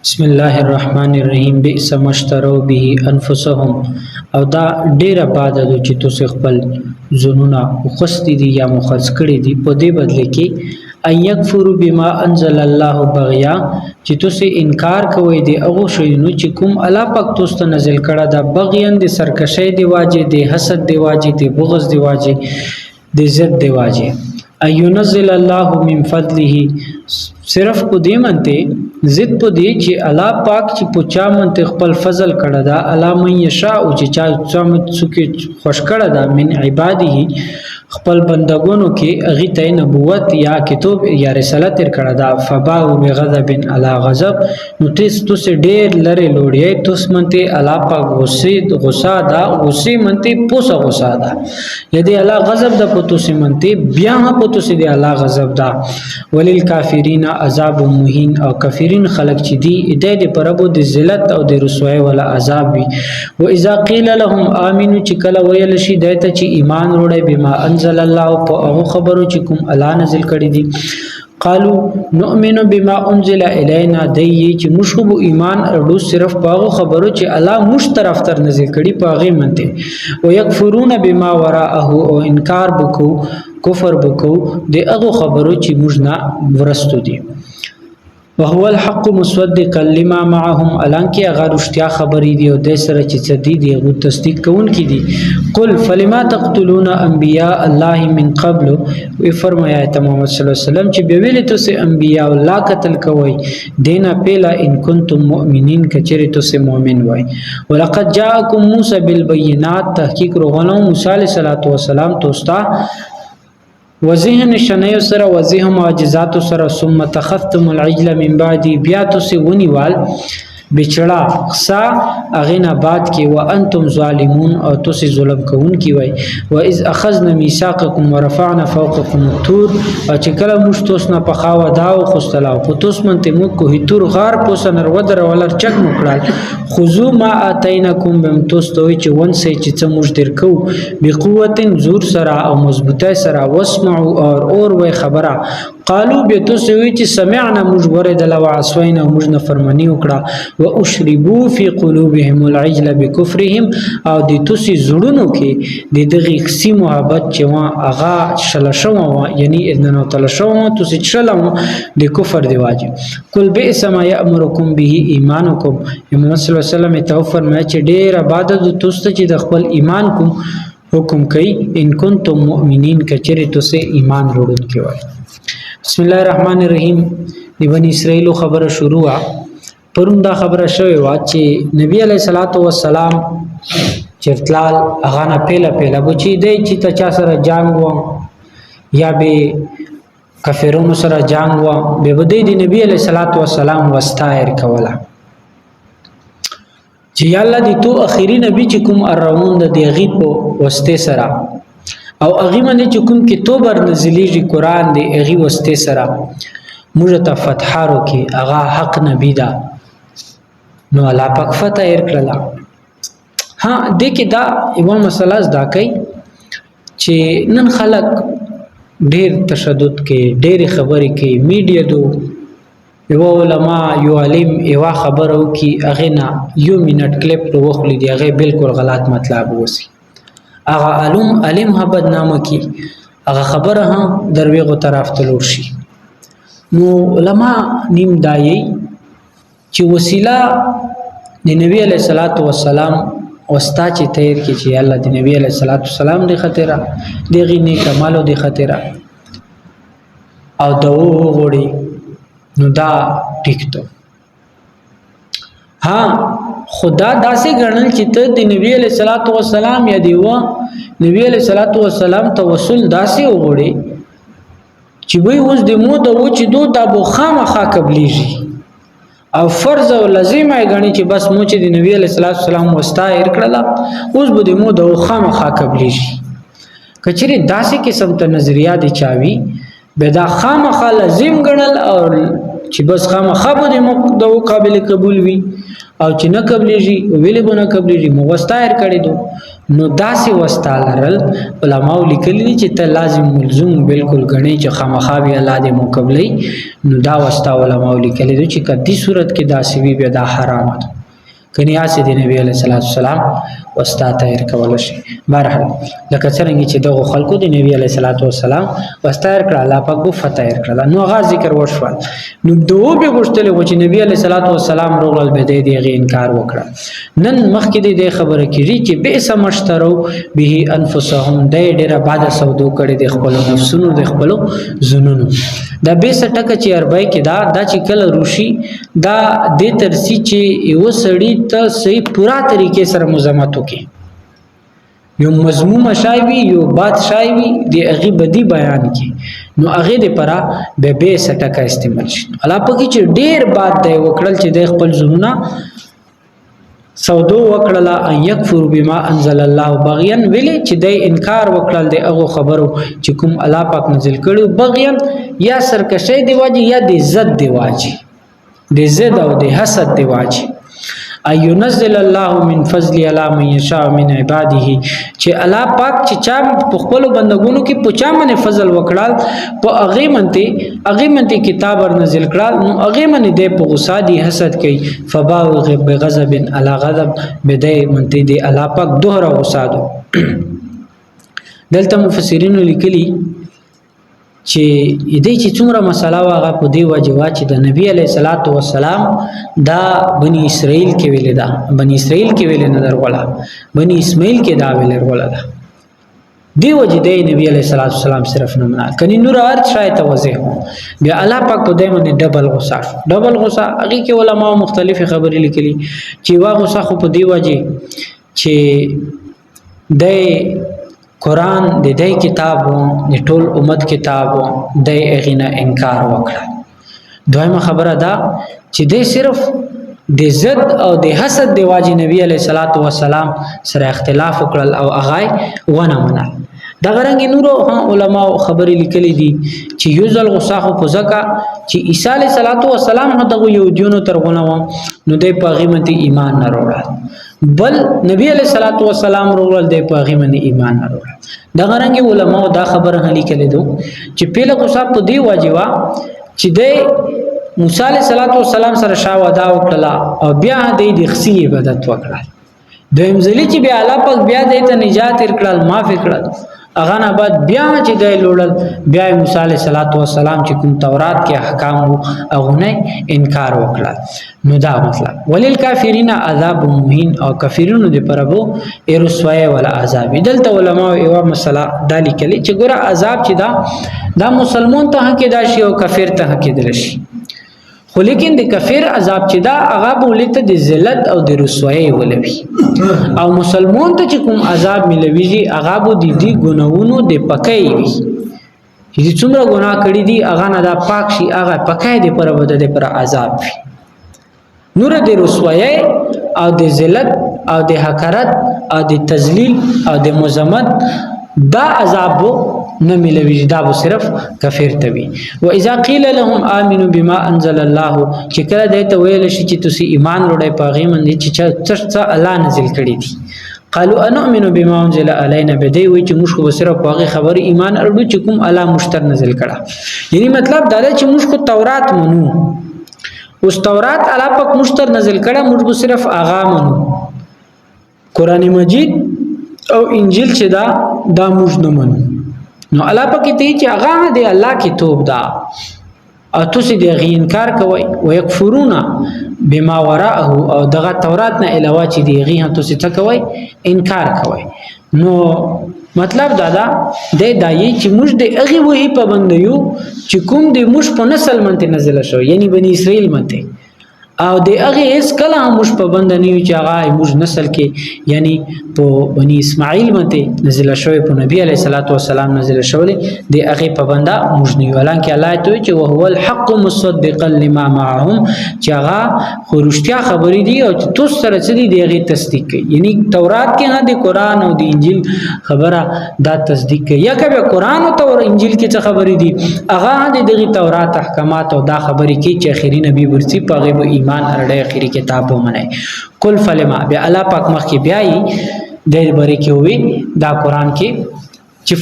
بسم الله الرحمن الرحیم بئس ما اشتروا به انفسهم او دا ډیره باد د چې تاسو خپل زنونه وخستې دي یا مخرج کړي دي په دې بدله کې ان یکفروا بما انزل الله بغیا چې تاسو انکار کوئ دی هغه شیونو چې کوم الله پاک تاسو ته نازل کړه دا بغیان د سرکشي دی واجه دی حسد دی واجه دی بغض دی واجه دی ضد دی واجه اينزل الله من فضله صرف په دې منته ضد په دې چې الله پاک چې په چا منته خپل فضل کړه دا الله من یشاء او چې چا څوک خوش کړه دا من عباده خپل بندگانو کې اغه ته نبوت یا کتاب یا رسالت تر کړه دا فباو بغضب علی غضب نو تاسو ډېر لره لوړی تاسو منته الله پاک غصه دا غصه منته پوسه غصه دا یدي الله غضب د پتو سي منته بیا پتو سي دی الله غضب دا ولل کافرین عذاب مهین او کافرین خلق چې دی د پربو د ذلت او د رسوای ولا عذاب وي و اذا قيل لهم امنوا چې کله ویل شي دایته چې ایمان وروړي بما انزل الله په هغه خبرو چې کوم الله نازل کړی دي قالوا نؤمن بما انزل الينا دای چې مشوب ایمان اړو صرف پاغو خبرو چې الله مش طرف تر نازل کړي پاغه منته او یکفرون بما وراءه او انکار بکو کفر بکو د هغه خبرو چې موږ نه ورستو دي وهو الحق مصدقا لما معهم الانکه هغه رښتیا خبرې دي او د سره چې صدې دي هغه تصدیق کوونکې دي قل فلما تقتلون انبیاء الله من قبل وی فرمایا محمد صلی الله علیه وسلم چې به ویل تاسو انبیاء الله قتل کوي دینه پیلا ان کنتم مؤمنین کچره تاسو مؤمن وای ولقد جاءکم موسی بالبينات تحقیق روغنو موسی علیه السلام توستا وذهن شنیو سره وذهن معجزات سره ثم تخذتم العجل من بعد بیا تاسو ونیوال بچړه خصا اغینا بعد کې وانتم ظالمون او تاسو ظلم کوونکی وای و اذ اخذنا ميثاقكم ورفعنا فوقكم الطور او چې کله موږ تاسو نه پخاوه دا او خستلاو په تاسو منته موږ کوه تور غار پوس نر ودر ولر چک مکړل خذو ما اتینکم بم تاسو چې ونسه چې موږ درکو بقوت زور سره او مضبوطه سره واسمعوا اور وای خبره قالو به تاسو وی چې سمعنا موږ ورید لو عصینا موږ نه فرمانی وکړه واشربوا في قلوبهم العجل بكفرهم او د توسي زړونو کې د دغه خصي محبت چې وا اغا شلشو یعنی اذن تعالی شو توسي شلم د کفر دی واجب کل بئس ما یامرکم به ایمانکم محمد صلی الله علیه وسلم ته فرمایي چې ډیر عبادت توسته چې د خپل ایمان کوم حکم کوي ان کنتم مؤمنین کچره توسه ایمان وروړل کیوي بسم الله الرحمن الرحیم د بنی اسرائیل خبره شروع پرون دا خبره شوې و چې نبی علیہ الصلوۃ والسلام چرتلال اغانا پیله بچی دی چې تا چا سره جنگ و یا به کافرونو سره جنگ و به بدی دی نبی علیہ الصلوۃ والسلام واستایر کوله چې الله دې تو اخیری نبی چې کوم اروند دی غیب واسطه سره او اغي باندې چې کوم کتاب نازلېږي قران دی اغي واسطه سره موږ ته فتحارو کې اغا حق نبی دا نو الله پاک فتح ورکړه ها دې کې دا یو مسله زده کوي چې نن خلک ډېر تشدد کې ډېر خبرې کې میډیا دو یو علماء یو عالم یو خبرو کې اغه نه یو منټ کلیپ وروخلی دی هغه بالکل غلط مطلب وسی اغه علم ها بدنامه کی اغه خبره هم درویغه طرف ته لور شي نو علما نیم دایي چې وسیله د نبی علیہ الصلوۃ والسلام واسطه چې تیر کی چې الله د نبی علیہ الصلوۃ والسلام د خطره دغه نه کمالو د خطره او دو غوړي نو دا ټیکټو ها خدا داسې ګڼل چې ته د نبی علیہ الصلوۃ والسلام یا دیو نبی علیہ الصلوۃ والسلام توسل داسې وغوړي چې وای اوس د مو د و چې دو د ابو خامخا قبليږي او فرض او لازمه غني چې بس مو چې د نبی علیہ الصلوۃ والسلام واستایر کړل اوس به د مو د خامخا قبليږي کچري داسې قسم ته نظریه دي چاوي به دا خامخا لازم ګڼل او چې بس خامخا به د قابل قبول وي او چې نه قبلېږي ویلې به نه قبلېږي مو وستایر کړی دو نو داسې وستا لرل علماء لیکلي دي چې ته لازم ملزوم بالکل غني چې خامخا به الله دې مو قبلې نو دا وستا علماء لیکلي دي چې کدي صورت کې داسې وي به دا حرام ده کني اسې د نبی علیه الصلاۃ والسلام وستا تایر کول شي بهرحال لکه څنګه چې دغه خلکو د نبی علیه الصلاۃ والسلام وستا کړه الله پاک بو فتایر کړه نو غا ذکر وشول نو دوه به غوښتل چې نبی علیه الصلاۃ والسلام روغل به دې غي انکار وکړه نن مخکې دې خبره کیږي چې بئس مشترو به انفسهم دې ډیره بعد سودو کړي د خپل نفسونو د خپل زنونو دا بئس ټکه چې عربی کې دا چې کله روشي دا د ترسي چې یو سړی ته صحیح پورا طریقې سره مزاحمت وکړي یو مضموم شایوي یو بات شایوي د هغه بدی بیان کی نو هغه د پرا به سټکا استعمال شي الله پکې چې ډیر بات دی وکړل چې د خپل زړونه سودو وکړه ان یکفر بما انزل الله بغیا ویلې چې د انکار وکړل د هغه خبرو چې کوم الله پاک نازل کړو بغیا یا سرکشی دی واجی یا د زد دی واجی د زد او د حسد دی واجی اينزل الله من فضل على من يشاء من عباده چې الله پاک چې چا په خپل بندګونو کې پوچا باندې فضل وکړال په هغه منته کتاب ور نازل کړل نو هغه باندې د په غصه دي حسد کوي فباغ بغضب على غضب بدای منته دي الله پاک دوهره غصه دو دلته مفسرین لیکلي چې دې چې څومره مسله واغه په دی وجوا چې د نبی علیه الصلاۃ والسلام دا بنی اسرائیل کې ویل دا بنی اسرائیل کې ویل نه درغلا بنی اسماعیل کې دا ویل ورغلا دا دی وجه د نبی علیه الصلاۃ والسلام صرف نه منا کني نور ارت شاید توضیح بیا الله پاک په دې باندې ډبل غصه هغه کې علما مختلف خبرې لیکلي چې وا غصه خو په دی وجه چې د قرآن د دې کتابو د ټول امت کتابو د اغینا انکار وکړ دویمه خبره دا چې د صرف د زد او د حسد د واجی نبی علیه الصلاۃ والسلام سره اختلاف وکړل او هغه ونه منل دا غرنګ نورو علما خبرې لیکلي دي چې یوزل غصاخ په ځکه چې عیسی علیه الصلاۃ والسلام هغه یو دیونو ترغونه نو د پاغیمت ایمان نه وروړل بل نبی علیہ الصلوۃ والسلام رول د پاغي من ایمان وروړ دا غرنګ علماء دا خبره هلي کړي دو چې پیله کو صاحب په دی واجبہ چې د موسی علیہ الصلوۃ والسلام سره شاو ادا وکړه او بیا د خصي عبادت وکړه دویم ځلی چې بیا الله پاک بیا د ته نجات ورکړل معاف کړل اغه نه بعد بیا چې د لوړل بیا موسی علیہ الصلوۃ والسلام چې کوم تورات کې احکام وو هغه نه انکار وکړل نو دا مطلب ولل کافرین عذاب مهین او کافرونو د پربو ارسوای ولا عذاب دلته علماء یو مسله دالی کلی چې ګوره عذاب چې دا مسلمان ته کې دا شی او کافر ته کې دل شي خو لیکن د کافر عذاب چې دا هغه بولته د ذلت او د رسوایی ولوي او مسلمان ته چې کوم عذاب ملويږي هغه بو د دې ګناونو د پکای وي چې څومره ګناه کړی دي هغه نه دا پاک شي هغه پکای دي پر بده د پر عذاب وي نور د رسوایی او د ذلت او د حقارت او د تذلیل او د مذمت دا عذاب نه ملوي دا به صرف کافر ته وي و اذا قيل لهم امنوا بما انزل الله چې کله دې ته ویل شي چې تاسو ایمان وروړی پاغي باندې چې څه الله نازل کړی دي قالوا انؤمن بما انزل علينا بدی وي چې موږ خو صرف پاغي خبر ایمان اړو چې کوم الله مشتر نازل کړه یعنی مطلب دا چې موږ خو تورات منو اوس تورات الله پاک مشتر نازل کړه موږ صرف اغا منو قران مجید او انجیل چې دا موږ نه منو نو الله پاک ته چې هغه د الله کتاب دا او تاسو د انکار کوي او یکفرون بما وراءه او دغه تورات نه علاوه چې دی تاسو ته کوي انکار کوي نو مطلب دا د دایي چې موږ د هغه وਹੀ پابند یو چې کوم د موږ په نسل منته نازل شو یعنی بنی اسرائیل منته او د هغه اس کله موږ په بند نه یو چې هغه موږ نسل کې یعنی په بنی اسماعیل باندې نازل شوی په نبی علیه الصلاۃ والسلام نازل شوی د هغه په بندا موږ نه یو لکه الله ته چې هو الحق مصدقا لما معهم چې هغه خورشتیا خبرې دي او تو سره څه دي د هغه تصدیق کوي یعنی تورات کې نه د قران او د انجیل خبره دا تصدیق کوي یا کبه قران او تور انجیل کې څه خبرې دي هغه د تورات احکامات او دا خبرې کې چې اخیری نبی ورسی په غیب ایمان اړه اخیری کتاب ومنه کل فلما بیا الله پاک مخ کې بیاي د بری کې وي دا قران کې چې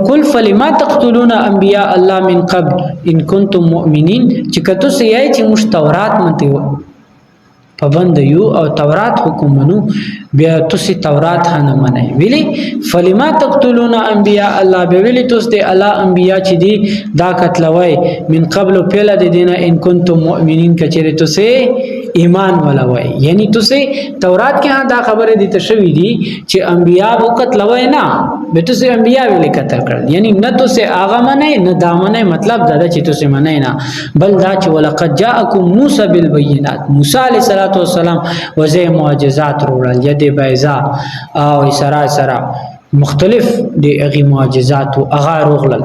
کل فلما تقتلون انبیاء الله من قبل ان کنتم مؤمنین چې کته سي چې مشتورات مته پابند یو او تورات حکم منو بیا تاسو تورات نه منئ ویلي فلما تقتلون انبیاء الله به ویلي تاسو د الله انبیاء چې دي دا قتلوي من قبل پیله د دینه ان کنتم مؤمنین کچره تاسو ایمان ولوي یعنی تاسو تورات کې دا خبره دي تشوي دي چې انبیاء وو قتلوي نه به تاسو انبیاء ویل قتل کړل یعنی نه تاسو هغه منئ نه دا منئ مطلب دا چې تاسو منئ نه بل دا چې ولقد جاءکم موسی بالبينات موسی علیه السلام وزي معجزات وروړل ید بیضا او سرا مختلف دی اغي معجزات او اغا وروړل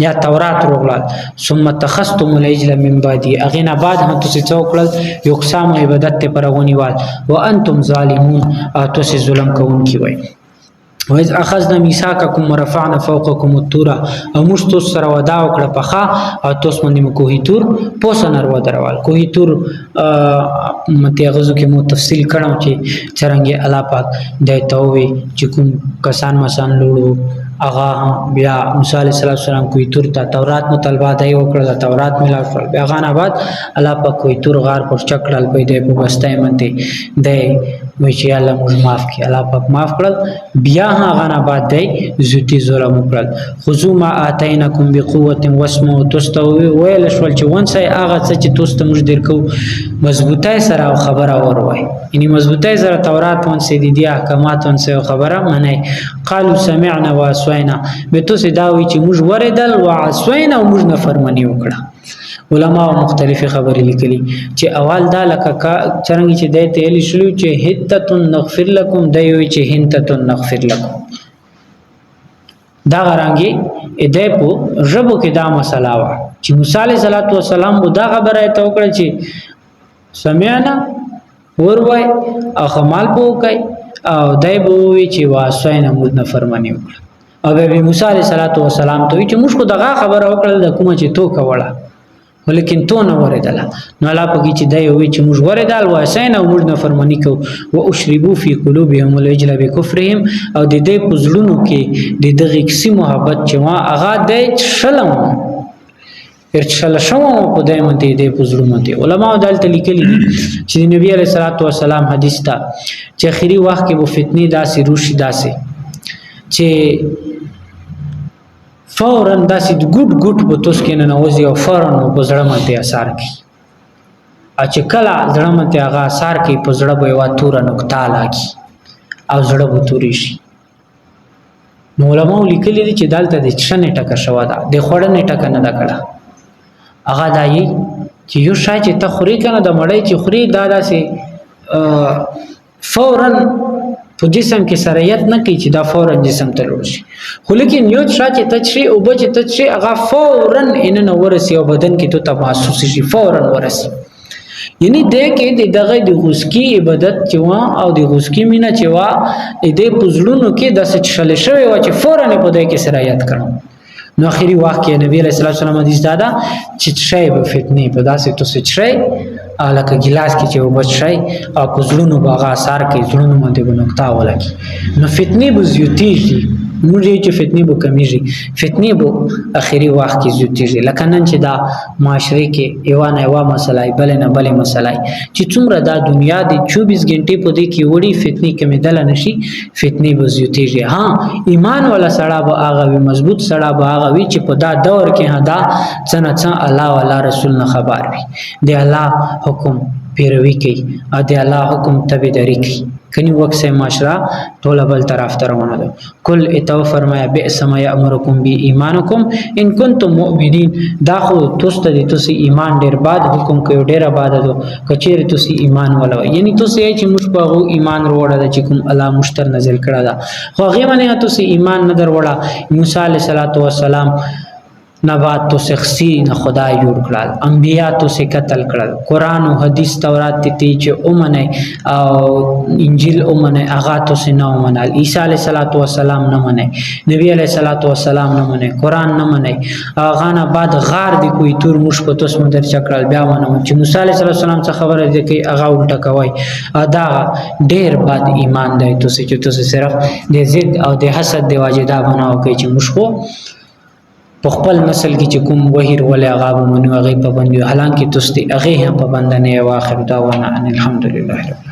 یا تورات وروړل ثم تخستم العجل من بعد اغینا بعد هم تاسو څوکړل یو قسم عبادت ته پرغونی وات وانتم ظالمون او تاسو ظلم کوونکی وای وإذ أخذنا ميثاقكم ورفعنا فوقكم الطور او موږ تاسو سره وعده وکړه پخا او تاسو باندې مو کوهی تور پوسنر ودروال کوهی تور مته غزو کې مو تفصیل کړم چې څنګه الله پاک د تووي چې کوم کسان مسان لوړو اغا بیا موسی علیہ السلام کوئی تور ته تورات مطالبه دی وکړه تورات ملا کړل بیا غان بعد الله پاک کوئی تور غار پر چکړل په دې په واستای منته دی وی چې الله موږ معاف کړي الله پاک معاف کړل بیا غان بعد دی زوتی ظلم وکړل خذو ما اتینکم بقوه واسمعوا تستوي ویل شول چې ونسای هغه چې تاسو موږ درکو مضبوطه سره خبره وروي یعنی مضبوطه سره تورات ونسې دي احکامات ونسې خبره منه قالوا سمعنا واسوینا به تاسو دا وی چې موږ وردل واسوینا او موږ نفرمانی وکړه علما مختلفه خبرې لیکلي چې اول دا لکه څنګه چې د تیل شلو چې حتت نغفر لكم دی وی چې حتت نغفر لكم دا غرانګي دې په ربو کې دا مسله وا چې موسی علیه السلام دا خبره ته وکړه چې سمعنا وروي او خمال بوکای او دای بووي چې واسوینه موږ نه فرمانی وکړه او به موسی علیه السلام ته چې موږ کو دغه خبره وکړل د کومه چې تو کوله ولیکن تو نه وردل نو لا پکې چې دای وی چې موږ وردل واسوینه موږ نه فرمانی کو او اشربوا فی قلوبهم العجل بکفرهم او د دې پزړونو کې د دغه کسی محبت چې ما هغه د شلم ارشل شوم په دایمه دې پزړونو ته علما دلته لیکلي چې نبی علیہ الصلوۃ والسلام حدیث تا چې اخیری وخت کې وو فتنی داسې روشي داسې چې فورا داسې ګډ ګډ په توس کې نه نوځي او فورا په زړه باندې اثر کوي چې کله زړه باندې هغه اثر کوي په زړه به وا تور نقطه لاګي او زړه به توري شي نو علما لیکلي چې دلته د چنه ټکه شوا ده د خوړنې ټکه نه ده کړه هغه دایي چې یو شای چې تخوري کنه د مړی چې خوري دا داسې فورا په جسم کې سریت نه کوي چې دا فورا جسم ته لور شي خو لیکن یو شای چې تشي او به چې تشي هغه فورا ان نه ورسي او بدن کې ته محسوس شي فورا ورسي یعنی د کې دغه د غوسکی عبادت چې وا او د غوسکی مینا چې وا د پزړونو کې د شل شوی و چې فورا په دې کې سریت کړو نو اخیری وخت کې نبی رسول الله صلی الله علیه وسلم حدیث دادا چې شی په فتنه په داسې تو څه شی الکه ګلاس کې چې وبشي او پزړونو باغ اثر کې زړونو باندې بنقطه ولګي نو فتنه به زیاتیږي موږ چې فتنه به کمیږي فتنه به اخیری وخت کې زیاتیږي لکه نن چې دا معاشره کې ایوان ایوا مسله بل نه بل مسله چې څومره دا دنیا د 24 غنټې په دې کې وړي فتنه کمیدل نشي فتنه به زیاتیږي ها ایمان ولا سړا به هغه مضبوط سړا به هغه وي چې په دا دور کې هدا څنګه الله ولا رسول نه خبر وي دی الله حکم پیروي کوي او دی الله حکم تابعداري کوي کني وخت سے معاشره ټول بل طرف ته روانه ده کل اتو فرمایا بئس ما یامرکم بی ایمانکم ان کنتم مؤمنین دا خو تاسو ته ایمان ډیر باد حکم کوي ډیر باد ده کچیر تاسو ایمان ولو یعنی تاسو چې موږ په ایمان وروړه چې کوم الله مشتر نازل کړه دا خو هغه باندې تاسو ایمان نه دروړه موسی علیه السلام نبات تو سخصی نه خدای جوړ کړل انبیا تو سے قتل کړل قران او حدیث تورات ته چې اومنه او انجیل اومنه هغه تو سے نه اومنه عیسی علیه السلام نه منه نبی علیه السلام نه منه قران نه منه هغه نه بعد غار دی کوئی تور مش په توس مندر چکرال بیا ونه چې موسی علیه السلام څخه خبره ده کې هغه الټا کوي دا ډیر بد ایمان دی چې تاسو صرف د ضد او د حسد دی واجدا بناو کوي چې مشخو په خپل نسل کې چې کوم وحیر ولا غاب منو هغه پابند حالانکه تاسو هغه هم پابند نه واخر دا ونه الحمدلله